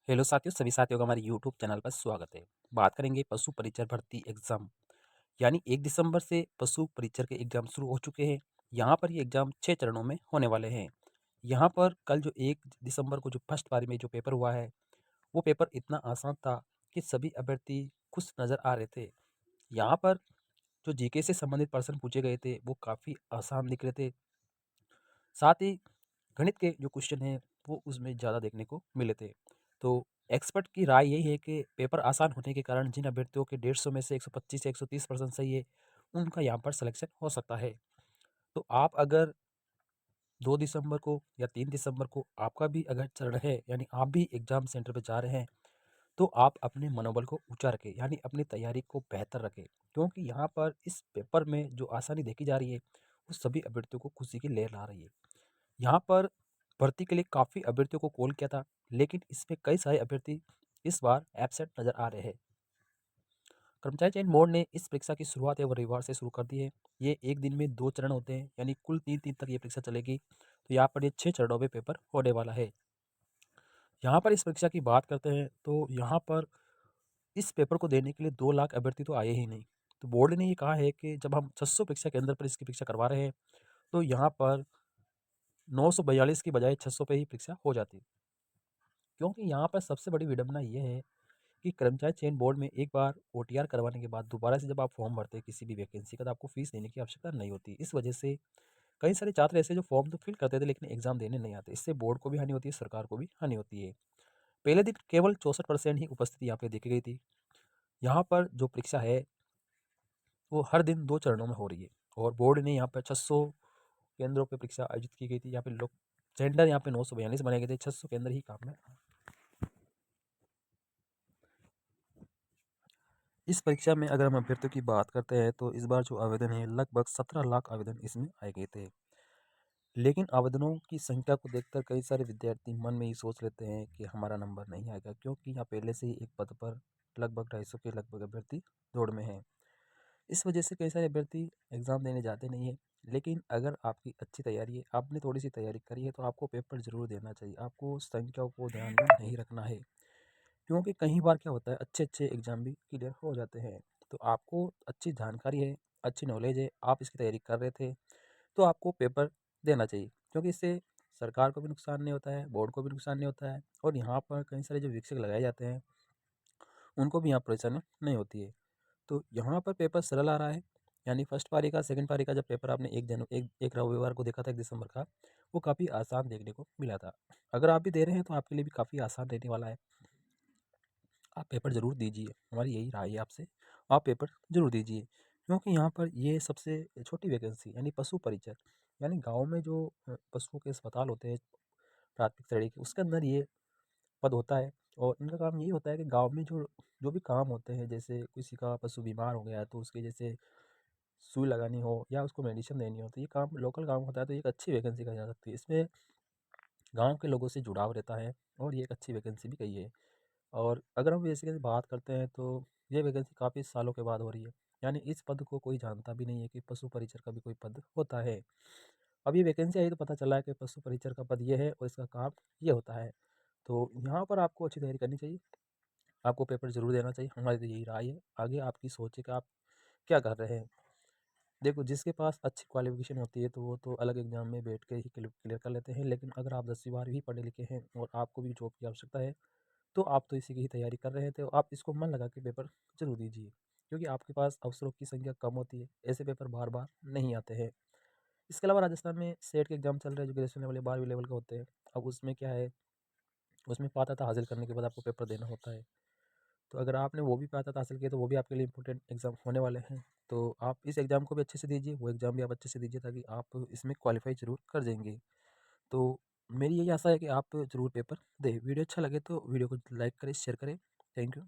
Hello साथियों, सभी साथियों का हमारे यूट्यूब चैनल पर स्वागत है। बात करेंगे पशु परिचर भर्ती एग्जाम, यानी 1 दिसंबर से पशु परिचर के एग्जाम शुरू हो चुके हैं। यहाँ पर ये एग्जाम 6 चरणों में होने वाले हैं। यहाँ पर कल जो 1 दिसंबर को जो फर्स्ट पारी में जो पेपर हुआ है, वो पेपर इतना आसान था कि सभी अभ्यर्थी खुश नज़र आ रहे थे। यहाँ पर जो जीके से संबंधित प्रश्न पूछे गए थे, वो काफ़ी आसान दिख रहे थे। साथ ही गणित के जो क्वेश्चन हैं, वो उसमें ज़्यादा देखने को मिले थे। तो एक्सपर्ट की राय यही है कि पेपर आसान होने के कारण जिन अभ्यर्थियों के 150 में से 125 से 130% सही है, उनका यहाँ पर सिलेक्शन हो सकता है। तो आप अगर 2 दिसंबर को या 3 दिसंबर को आपका भी अगर चरण है, यानी आप भी एग्ज़ाम सेंटर पे जा रहे हैं, तो आप अपने मनोबल को ऊँचा रखें, यानी अपनी तैयारी को बेहतर रखें। क्योंकि यहाँ पर इस पेपर में जो आसानी देखी जा रही है, वो सभी अभ्यर्थियों को खुशी की लहर ला रही है। यहाँ पर भर्ती के लिए काफ़ी अभ्यर्थियों को कॉल किया था, लेकिन इसमें कई सारे अभ्यर्थी इस बार एब्सेंट नज़र आ रहे हैं। कर्मचारी चयन बोर्ड ने इस परीक्षा की शुरुआत है वो रविवार से शुरू कर दी है। ये एक दिन में 2 चरण होते हैं, यानी कुल 3 दिन तक ये परीक्षा चलेगी। तो यहाँ पर ये 6 चरणों में पेपर होने वाला है। यहाँ पर इस परीक्षा की बात करते हैं तो यहाँ पर इस पेपर को देने के लिए 2 लाख अभ्यर्थी तो आए ही नहीं। तो बोर्ड ने ये कहा है कि जब हम 600 परीक्षा केंद्र पर इसकी परीक्षा करवा रहे हैं, तो यहाँ पर 942 की बजाय 600 पे ही परीक्षा हो जाती। क्योंकि यहाँ पर सबसे बड़ी विडंबना ये है कि कर्मचारी चयन बोर्ड में एक बार ओटीआर करवाने के बाद दोबारा से जब आप फॉर्म भरते हैं किसी भी वैकेंसी का, तो आपको फीस देने की आवश्यकता नहीं होती। इस वजह से कई सारे छात्र ऐसे जो फॉर्म तो फिल करते थे लेकिन एग्जाम देने नहीं आते। इससे बोर्ड को भी हानि होती है, सरकार को भी हानि होती है। पहले दिन केवल 64% ही उपस्थिति यहाँ पे देखी गई थी। यहाँ पर जो परीक्षा है वो हर दिन 2 चरणों में हो रही है और बोर्ड ने यहाँ पर 600 केंद्रों पर परीक्षा आयोजित की गई थी। यहाँ पे लोग सेंटर यहाँ पे 942 बनाए गए थे, 600 केंद्र ही काम में। इस परीक्षा में अगर हम अभ्यर्थियों की बात करते हैं तो इस बार जो आवेदन है लगभग 17 लाख आवेदन इसमें आए गए थे। लेकिन आवेदनों की संख्या को देखकर कई सारे विद्यार्थी मन में ये सोच लेते हैं कि हमारा नंबर नहीं आएगा, क्योंकि यहाँ पहले से ही एक पद पर लगभग 250 के लगभग अभ्यर्थी दौड़ में हैं। इस वजह से कई सारे अभ्यर्थी एग्ज़ाम देने जाते नहीं हैं। लेकिन अगर आपकी अच्छी तैयारी है, आपने थोड़ी सी तैयारी करी है, तो आपको पेपर ज़रूर देना चाहिए। आपको संख्याओं को ध्यान में नहीं रखना है, क्योंकि कई बार क्या होता है अच्छे अच्छे एग्ज़ाम भी क्लियर हो जाते हैं। तो आपको अच्छी जानकारी है, अच्छी नॉलेज है, आप इसकी तैयारी कर रहे थे, तो आपको पेपर देना चाहिए। क्योंकि इससे सरकार को भी नुकसान नहीं होता है, बोर्ड को भी नुकसान नहीं होता है और यहाँ पर कई सारे जो वीक्षक लगाए जाते हैं उनको भी यहाँ परेशानी नहीं होती है। तो यहाँ पर पेपर सरल आ रहा है, यानी फर्स्ट पारी का सेकंड पारी का जब पेपर आपने एक रविवार को देखा था 1 दिसंबर का, वो काफ़ी आसान देखने को मिला था। अगर आप भी दे रहे हैं तो आपके लिए भी काफ़ी आसान रहने वाला है। आप पेपर ज़रूर दीजिए, हमारी यही राय है आपसे, आप पेपर ज़रूर दीजिए। क्योंकि यहाँ पर ये सबसे छोटी वैकेंसी यानी पशु परिचर, यानी गाँव में जो पशुओं के अस्पताल होते हैं प्राथमिक श्रेणी के, उसके अंदर ये पद होता है। और इनका काम यही होता है कि गाँव में जो जो भी काम होते हैं, जैसे किसी का पशु बीमार हो गया है तो उसके जैसे सुई लगानी हो या उसको मेडिसिन देनी हो, तो ये काम लोकल काम होता है। तो ये एक अच्छी वैकेंसी कही जा सकती है। इसमें गाँव के लोगों से जुड़ाव रहता है और ये एक अच्छी वैकेंसी भी कही है। और अगर हम बेसिकली बात करते हैं तो ये वैकेंसी काफ़ी सालों के बाद हो रही है, यानी इस पद को कोई जानता भी नहीं है कि पशु परिचर का भी कोई पद होता है। अब ये वैकेंसी आई तो पता चला है कि पशु परिचर का पद ये है और इसका काम ये होता है। तो यहाँ पर आपको अच्छी तैयारी करनी चाहिए, आपको पेपर ज़रूर देना चाहिए, हमारी तो यही राय है। आगे आपकी सोच है कि आप क्या कर रहे हैं। देखो, जिसके पास अच्छी क्वालिफिकेशन होती है तो वो तो अलग एग्जाम में बैठ के ही क्लियर कर लेते हैं, लेकिन अगर आप 10वीं 12वीं पढ़े लिखे हैं और आपको भी जॉब की आवश्यकता है, तो आप तो इसी की ही तैयारी कर रहे थे, तो आप इसको मन लगा के पेपर ज़रूर दीजिए। क्योंकि आपके पास अवसरों की संख्या कम होती है, ऐसे पेपर बार बार नहीं आते हैं। इसके अलावा राजस्थान में सेट के एग्जाम चल रहे हैं जो ग्रेजुएशन लेवल या 12वीं लेवल के होते हैं। अब उसमें क्या है, उसमें पात्रता हासिल करने के बाद आपको पेपर देना होता है। तो अगर आपने वो भी पात्रता हासिल की है तो वो भी आपके लिए इंपॉर्टेंट एग्जाम होने वाले हैं। तो आप इस एग्ज़ाम को भी अच्छे से दीजिए, वो एग्ज़ाम भी आप अच्छे से दीजिए, ताकि आप इसमें क्वालिफाई ज़रूर कर जाएंगे। तो मेरी यही आशा है कि आप ज़रूर पेपर दें। वीडियो अच्छा लगे तो वीडियो को लाइक करें, शेयर करें। Thank you.